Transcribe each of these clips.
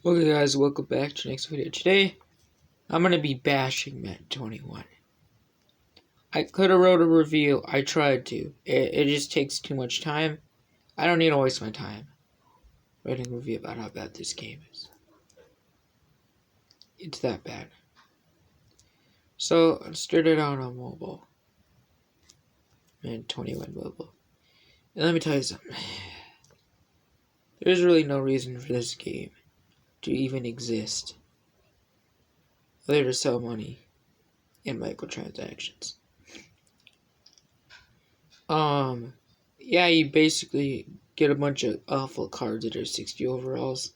Okay guys, welcome back to the next video. Today, I'm going to be bashing Madden 21. I could have wrote a review, I tried to. It just takes too much time. I don't need to waste my time writing a review about how bad this game is. It's that bad. So, I started out on mobile. Madden 21 mobile. And let me tell you something. There's really no reason for this game to even exist other to sell money in microtransactions. Yeah, you basically get a bunch of awful cards that are 60 overalls.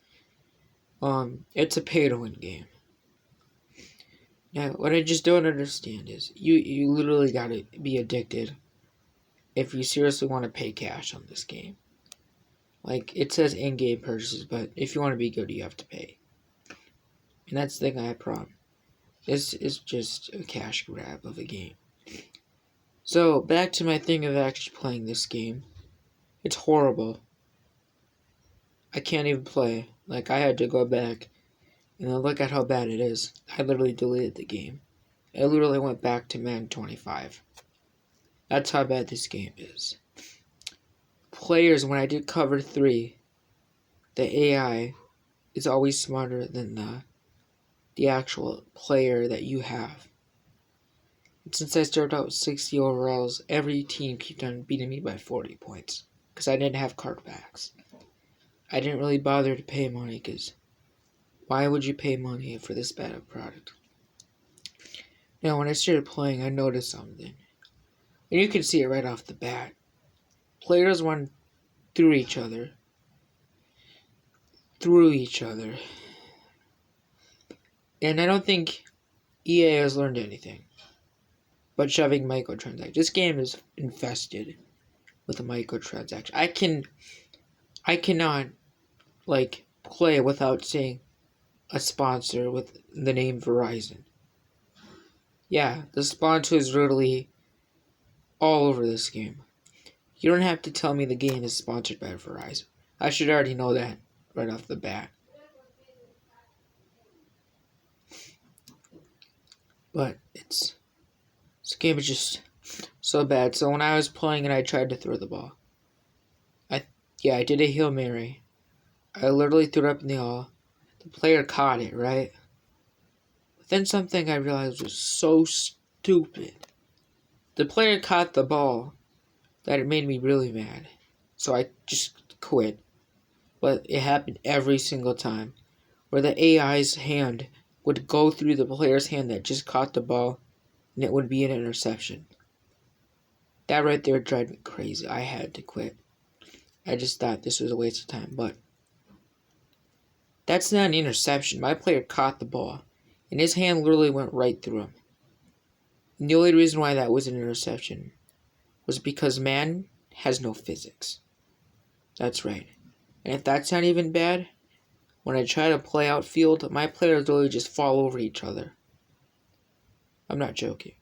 It's a pay-to-win game. Now, what I just don't understand is you literally gotta be addicted if you seriously want to pay cash on this game. Like, it says in-game purchases, but if you want to be good, you have to pay. And that's the thing I have a problem. This is just a cash grab of a game. So, back to my thing of actually playing this game. It's horrible. I can't even play. Like, I had to go back and look at how bad it is. I literally deleted the game. I literally went back to Madden 25. That's how bad this game is. Players, when I did cover 3, the AI is always smarter than the actual player that you have. And since I started out with 60 overalls, every team kept on beating me by 40 points. Because I didn't have card packs. I didn't really bother to pay money because why would you pay money for this bad of a product? Now, when I started playing, I noticed something. And you can see it right off the bat. Players run through each other. And I don't think EA has learned anything but shoving microtransactions. This game is infested with a microtransaction. I cannot, play without seeing a sponsor with the name Verizon. Yeah, the sponsor is literally all over this game. You don't have to tell me the game is sponsored by Verizon. I should already know that right off the bat. But this game is just so bad. So when I was playing and I tried to throw the ball, I did a Hail Mary. I literally threw it up in the air. The player caught it, right? But then something I realized was so stupid. The player caught the ball that it made me really mad. So I just quit. But it happened every single time, where the AI's hand would go through the player's hand that just caught the ball, and it would be an interception. That right there drove me crazy. I had to quit. I just thought this was a waste of time, but that's not an interception. My player caught the ball, and his hand literally went right through him. And the only reason why that was an interception was because Madden has no physics. That's right. And if that's not even bad, when I try to play outfield, my players literally just fall over each other. I'm not joking.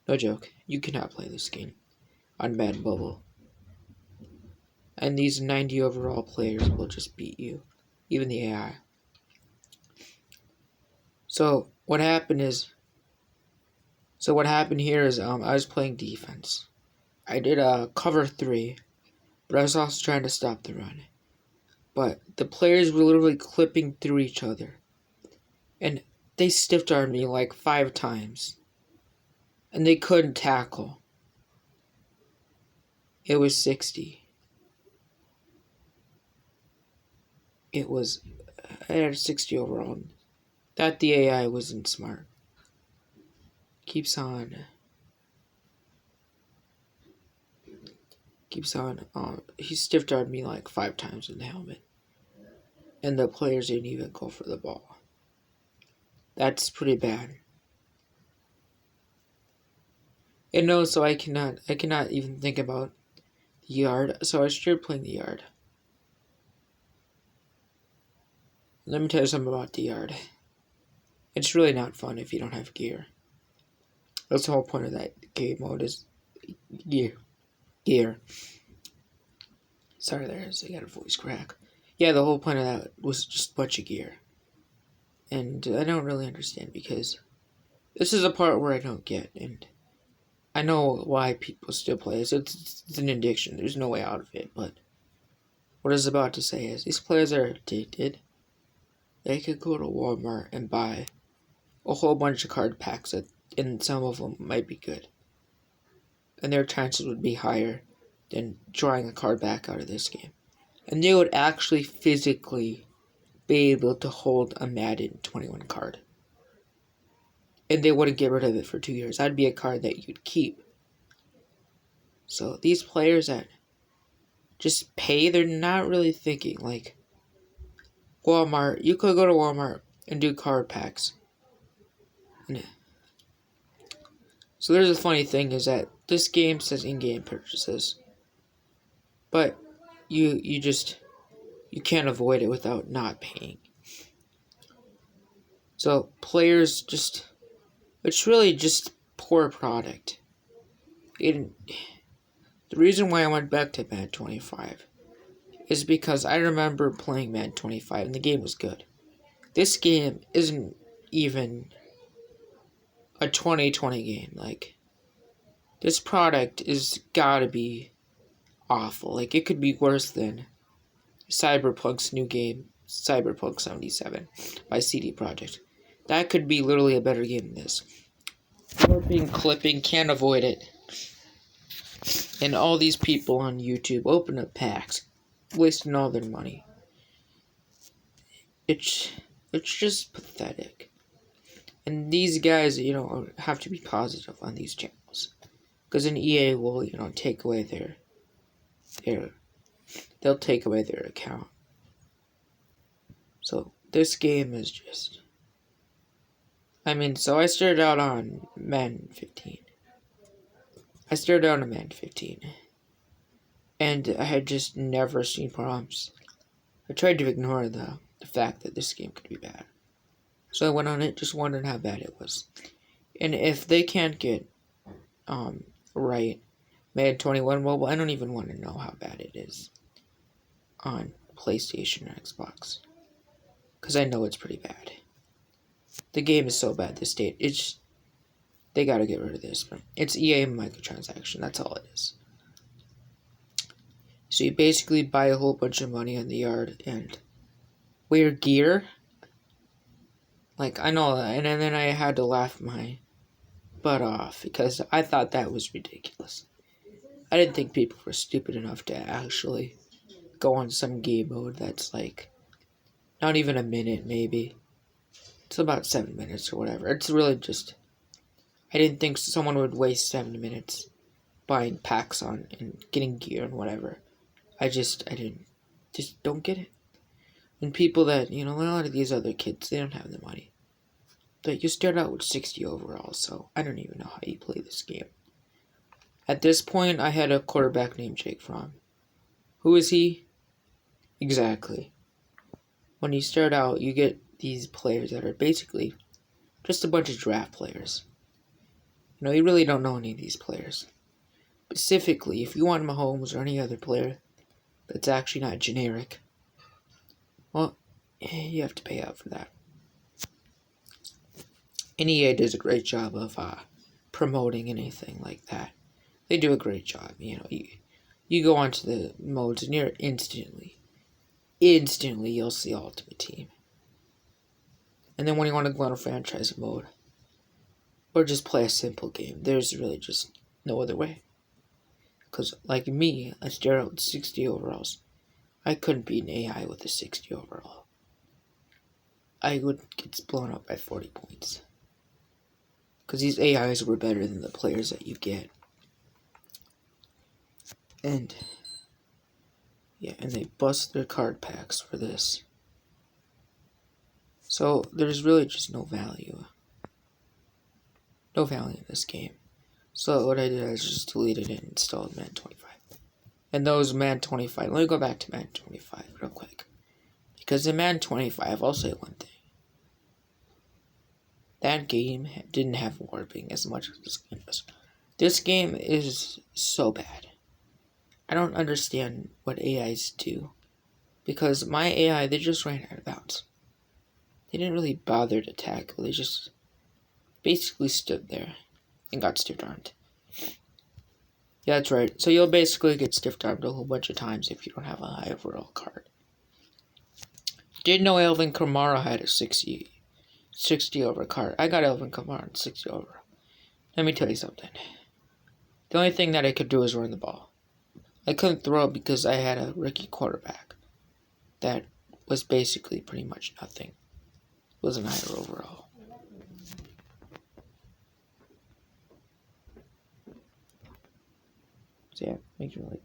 No joke. You cannot play this game on Madden Mobile. And these 90 overall players will just beat you. Even the AI. So what happened here is I was playing defense. I did a cover 3, but I was also trying to stop the run. But the players were literally clipping through each other. And they stiff-armed me like 5 times. And they couldn't tackle. It was 60. I had 60 overall. That the AI wasn't smart. Keeps on. He stiff-armed me like 5 times in the helmet. And the players didn't even go for the ball. That's pretty bad. And no, so I cannot even think about the yard. So I started playing the yard. Let me tell you something about the yard. It's really not fun if you don't have gear. That's the whole point of that game mode is gear. Sorry, I got a voice crack. Yeah, the whole point of that was just a bunch of gear. And I don't really understand because this is a part where I don't get. And I know why people still play this. It's an addiction. There's no way out of it. But what I was about to say is these players are addicted. They could go to Walmart and buy a whole bunch of card packs, and some of them might be good. And their chances would be higher than drawing a card back out of this game. And they would actually physically be able to hold a Madden 21 card. And they wouldn't get rid of it for 2 years. That'd be a card that you'd keep. So these players that just pay, they're not really thinking. Like Walmart, you could go to Walmart and do card packs. And so there's a funny thing is that this game says in-game purchases. But you can't avoid it without not paying. So players it's really just poor product. The reason why I went back to Madden 25 is because I remember playing Madden 25 and the game was good. This game isn't even a 2020 game. Like, this product is gotta be awful. Like, it could be worse than Cyberpunk's new game, Cyberpunk 77 by CD Projekt. That could be literally a better game than this. Warping, clipping, can't avoid it. And all these people on YouTube open up packs, wasting all their money. It's just pathetic. And these guys, have to be positive on these channels. Because an EA will, take away they'll take away their account. So this game is just, so I started out on Madden 15. And I had just never seen prompts. I tried to ignore the fact that this game could be bad. So I went on it just wondering how bad it was. And if they can't get right Madden 21 mobile, I don't even want to know how bad it is on PlayStation or Xbox. Because I know it's pretty bad. The game is so bad this state. They gotta get rid of this. But it's EA microtransaction. That's all it is. So you basically buy a whole bunch of money on the yard and wear gear. Like, I know that. And then I had to laugh my butt off because I thought that was ridiculous. I didn't think people were stupid enough to actually go on some game mode that's like not even a minute, maybe. It's about 7 minutes or whatever. It's really just, I didn't think someone would waste 7 minutes buying packs on and getting gear and whatever. I don't get it. And people that, a lot of these other kids, they don't have the money. But you start out with 60 overall, so I don't even know how you play this game. At this point, I had a quarterback named Jake Fromm. Who is he? Exactly. When you start out, you get these players that are basically just a bunch of draft players. You really don't know any of these players. Specifically, if you want Mahomes or any other player that's actually not generic, well, you have to pay out for that. And EA does a great job of promoting anything like that. They do a great job. You go onto the modes and you're instantly you'll see Ultimate Team. And then when you want to go on a franchise mode, or just play a simple game, there's really just no other way. Because, like me, I started out with 60 overalls. I couldn't beat an AI with a 60 overall. I would get blown up by 40 points. Because these AIs were better than the players that you get. And they bust their card packs for this. So there's really just no value. No value in this game. So what I did is just deleted it and installed Madden 25. And those Madden 25, let me go back to Madden 25 real quick. Because in Madden 25, I'll say one thing. That game didn't have warping as much as this game does. This game is so bad. I don't understand what AIs do Because my AI, they just ran out of bounds. They didn't really bother to tackle. They just basically stood there and got stiff-armed. Yeah, that's right. So you'll basically get stiff-armed a whole bunch of times if you don't have a high overall card. Didn't know Alvin Kamara had a 60 over card. I got Alvin Kamara in 60 over. Let me tell you something. The only thing that I could do was run the ball. I couldn't throw because I had a rookie quarterback that was basically pretty much nothing. Wasn't higher overall. So yeah, make sure to like